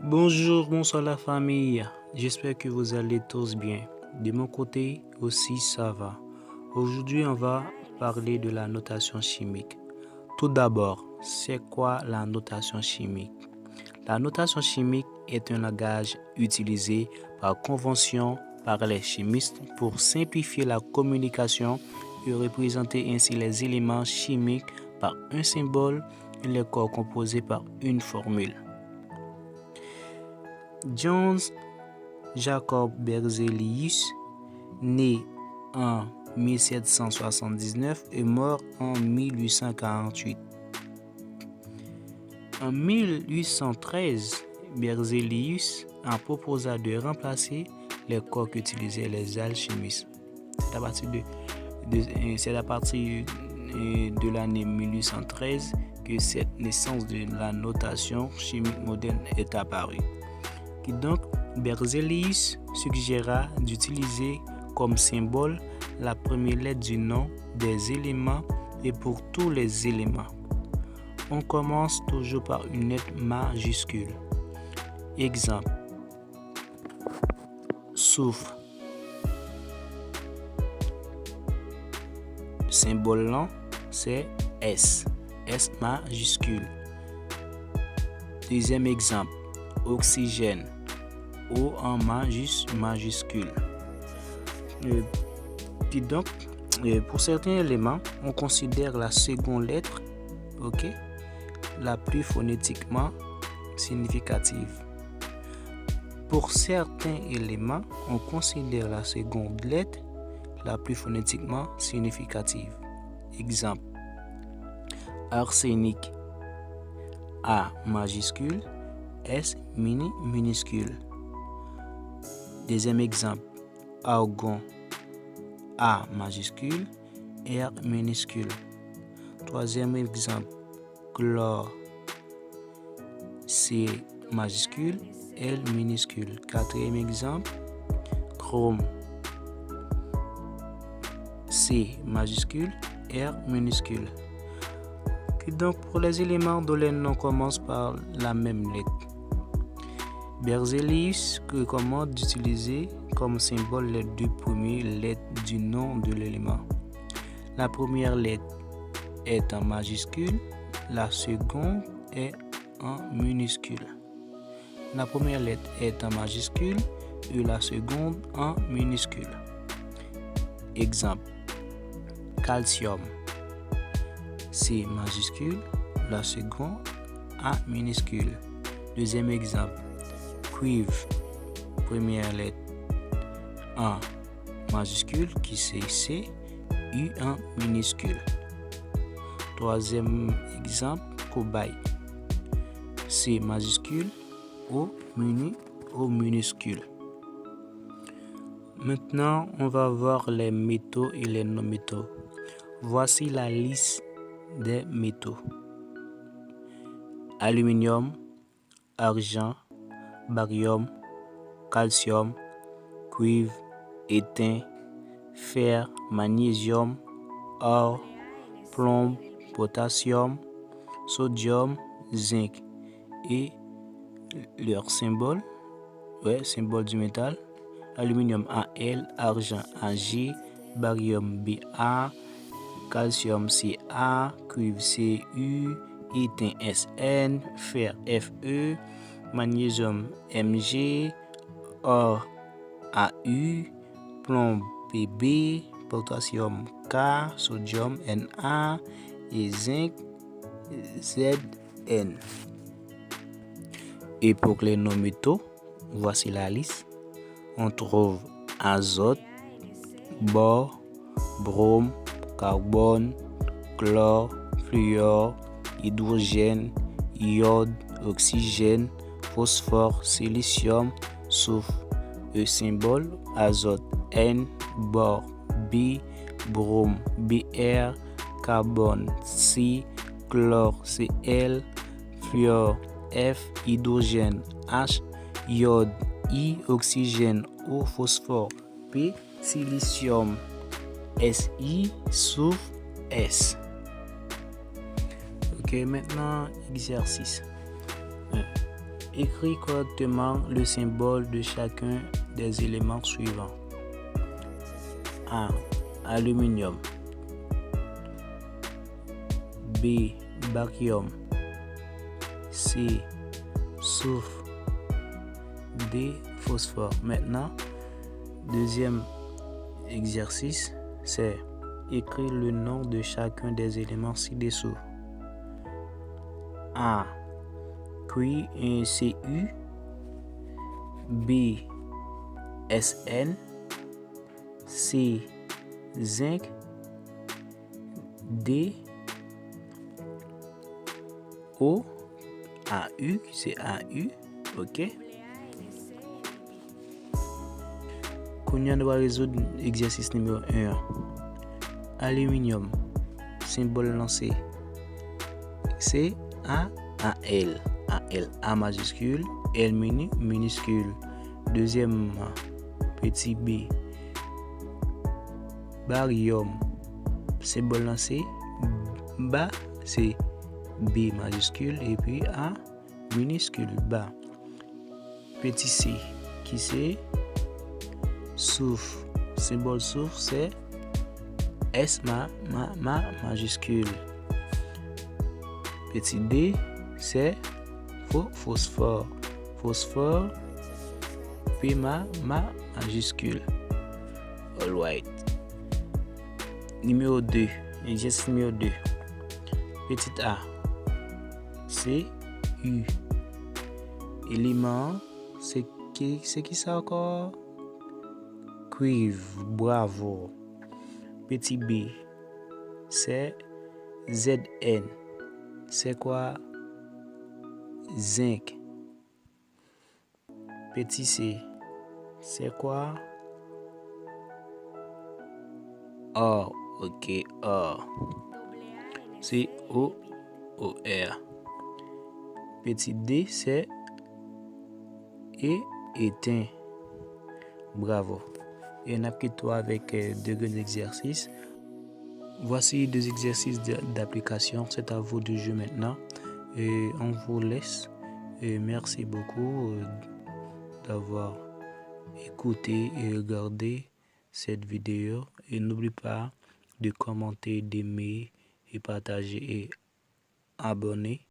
Bonjour, bonsoir la famille. J'espère que vous allez tous bien. De mon côté aussi, ça va. Aujourd'hui, on va parler de la notation chimique. Tout d'abord, c'est quoi la notation chimique? La notation chimique est un langage utilisé par convention par les chimistes pour simplifier la communication et représenter ainsi les éléments chimiques par un symbole et les corps composés par une formule. John Jacob Berzelius, né en 1779 et mort en 1848. En 1813, Berzelius a proposé de remplacer les corps qu'utilisaient les alchimistes. C'est à partir de l'année 1813 que cette naissance de la notation chimique moderne est apparue. Et donc, Berzelius suggéra d'utiliser comme symbole la première lettre du nom des éléments et pour tous les éléments. On commence toujours par une lettre majuscule. Exemple. Soufre. Le symbole là, c'est S. S majuscule. Deuxième exemple. Oxygène. O en majuscule. Puis donc, pour certains éléments, on considère la seconde lettre, la plus phonétiquement significative. Pour certains éléments, on considère la seconde lettre la plus phonétiquement significative. Exemple. Arsenic. A majuscule. S minuscule. Deuxième exemple, argon, A majuscule, R minuscule. Troisième exemple, chlore, C majuscule, L minuscule. Quatrième exemple, chrome, C majuscule, R minuscule. Et donc pour les éléments dont les noms commencent par la même lettre, Berzelius recommande d'utiliser comme symbole les deux premières lettres du nom de l'élément. La première lettre est en majuscule, la seconde est en minuscule. La première lettre est en majuscule et la seconde en minuscule. Exemple. Calcium. C majuscule, la seconde en minuscule. Deuxième exemple. Cuivre, première lettre en majuscule qui c'est C, U en minuscule. Troisième exemple, cobaye, C majuscule, O minuscule. Maintenant, on va voir les métaux et les non-métaux. Voici la liste des métaux. Aluminium, argent, barium, calcium, cuivre, étain, fer, magnésium, or, plomb, potassium, sodium, zinc et leur symbole, symbole du métal, aluminium Al, argent Ag, barium Ba, calcium Ca, cuivre Cu, étain Sn, fer Fe, magnésium Mg, or Au, plomb Pb, potassium K, sodium Na et zinc Zn. Et pour les non-métaux, voici la liste. On trouve azote, bore, brome, carbone, chlore, fluor, hydrogène, iode, oxygène, phosphore, silicium, soufre. Le symbole azote N, bore B, brome Br, carbone C, chlore Cl, fluor F, hydrogène H, iode I, oxygène O, phosphore P, silicium Si, soufre S. Ok, maintenant exercice. Écris correctement le symbole de chacun des éléments suivants. A. Aluminium. B. Barium. C. Soufre. D. Phosphore. Maintenant, deuxième exercice, c'est écrire le nom de chacun des éléments ci-dessous. A. Cu. B. Sn. C. Zinc. D. O. AU, c'est AU, ok. Qu'on doit résoudre l'exercice numéro 1. Aluminium, symbole lancé. C'est AL. A majuscule, L minuscule. Deuxième, petit B. Barium, symbole lancé. Bas, c'est B majuscule et puis A minuscule, bas. Petit C, qui c'est soufre. Symbole soufre, c'est S majuscule. Petit D, c'est phosphore. Phosphore, P majuscule. Alright. Numéro 2. Exercice numéro 2. Petit A. C. U. Élément. C'est qui ça encore? Cuivre. Bravo. Petit B. C'est Zn. C'est quoi? Zinc. Petit C. C'est quoi? Or. Ok, or. C O R. Petit D, c'est éteint. Bravo. Et on a pris toi avec deux grands exercices. Voici deux exercices d'application. C'est à vous de jouer maintenant. Et on vous laisse. Et merci beaucoup d'avoir écouté et regardé cette vidéo. Et n'oublie pas de commenter, d'aimer et partager et abonner